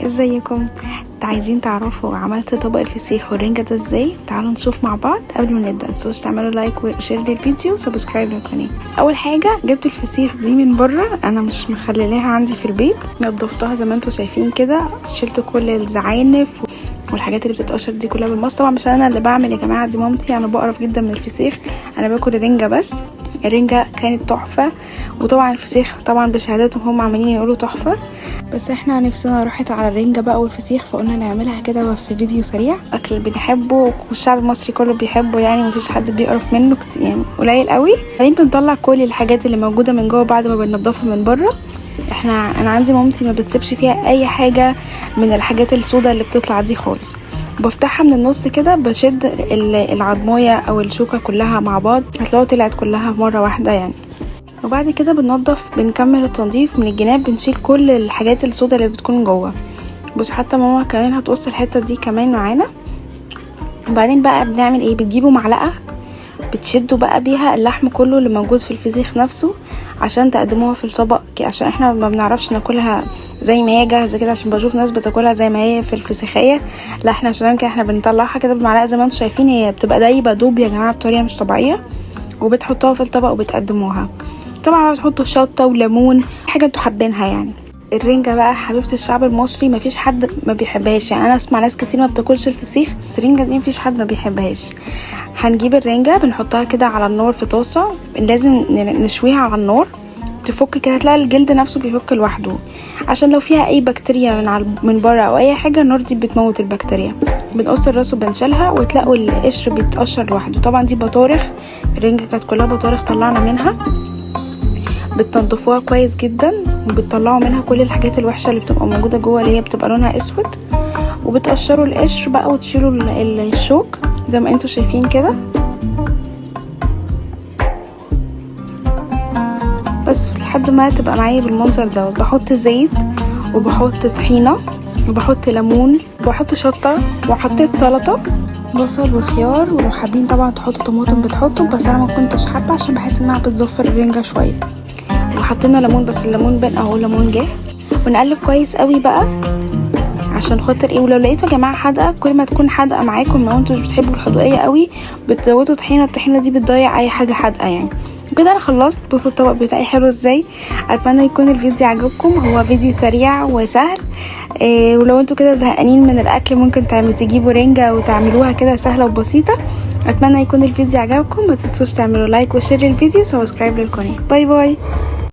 ازيكم؟ عايزين تعرفوا عملت طبق الفسيخ والرنجة ده ازاي؟ تعالوا نشوف مع بعض. قبل ما نبدا متنسوش تعملوا لايك وشير للفيديو وسبسكرايب للقناه. اول حاجه جبت الفسيخ دي من بره، انا مش مخليها عندي في البيت، نضفتها زي ما انتم شايفين كده، شلت كل الزعانف والحاجات اللي بتتقشر دي كلها بالمص. طبعا مش انا اللي بعمل يا جماعه، دي مامتي. انا بقرف جدا من الفسيخ، انا باكل الرنجة بس. الرنجة كانت تحفه، وطبعا الفسيخ طبعا بشهادتهم هم عمالين يقولوا تحفه، بس احنا نفسنا راحت على الرنجة بقى والفسيخ، فقلنا نعملها كده في فيديو سريع. اكل بنحبه والشعب المصري كله بيحبه، يعني مفيش حد بيقرف منه كتير، يعني قليل قوي. بعدين بنطلع كل الحاجات اللي موجوده من جوه بعد ما بننضفها من بره. انا عندي مامتي ما بتسيبش فيها اي حاجه من الحاجات السوداء اللي بتطلع دي خالص. بفتحها من النص كده، بشد العضمايه او الشوكه كلها مع بعض، هتلاقوا طلعت كلها مره واحده يعني. وبعد كده بنكمل التنظيف من الجناب، بنشيل كل الحاجات السوداء اللي بتكون جوه. بص حتى ماما كمان هتقص الحته دي كمان معانا. وبعدين بقى بنعمل ايه؟ بتجيبوا معلقه بتشدوا بقى بيها اللحم كله اللي موجود في الفسيخ نفسه عشان تقدموها في الطبق، عشان احنا ما بنعرفش ناكلها زي ما هي جاهزه كده، عشان بشوف ناس بتاكلها زي ما هي في الفسيخيه. لا احنا عشان كده احنا بنطلعها كده بالمعلقه زي ما انتم شايفين، هي بتبقى دايبه دوب يا جماعه بطريقه مش طبيعيه، وبتحطوها في الطبق وبتقدموها. طبعا بتحطوا شطه وليمون، حاجه انتوا حابينها يعني. الرنجة بقى حبيبة الشعب المصري، مفيش حد ما بيحبهاش، يعني انا اسمع ناس كتير ما بتاكلش الفسيخ، الرنجة دي مفيش حد ما بيحبهاش. هنجيب الرنجة بنحطها كده على النار في طاسة، لازم نشويها على النار تفك كده، هتلاقي الجلد نفسه بيفك لوحده، عشان لو فيها اي بكتيريا من بره او اي حاجه، النار دي بتموت البكتيريا. بنقص الراس وبنشيلها، وتلاقوا القشر بيتقشر لوحده. طبعا دي بطارخ، الرنجة كانت كلها بطارخ طلعنا منها. بتنضفوها كويس جدا، وبتطلعوا منها كل الحاجات الوحشه اللي بتبقى موجوده جوه، اللي هي بتبقى لونها اسود. وبتقشروا القشر بقى وتشيلوا الشوك زي ما انتوا شايفين كده. بس لحد ما تبقى معايا بالمنظر ده. بحط زيت، وبحط طحينه، وبحط ليمون، وبحط شطه، وحطيت سلطه بصل وخيار، ولو حابين طبعا تحطوا طماطم بتحطوا، بس انا ما كنتش حابه عشان بحس انها بتزفر الرنجة شويه. وحطينا ليمون، بس الليمون بان اهو، ليمون جه. ونقلب كويس قوي بقى عشان خاطر ايه، ولو لقيتوا يا جماعه حادقه، كل ما تكون حادقه معاكم، لو انتوا مش بتحبوا الحدوقيه قوي بتزودوا طحينه، الطحينه دي بتضيع اي حاجه حادقه يعني. وكده انا خلصت. بصوا الطبق بتاعي حلو ازاي. اتمنى يكون الفيديو عجبكم، هو فيديو سريع وسهل. ولو انتوا كده زهقانين من الاكل، ممكن تجيبوا رنجة وتعملوها كده سهله وبسيطه. اتمنى يكون الفيديو عجبكم، ما تنسوش تعملوا لايك وشير للفيديو وسبسكرايب للقناه. باي باي.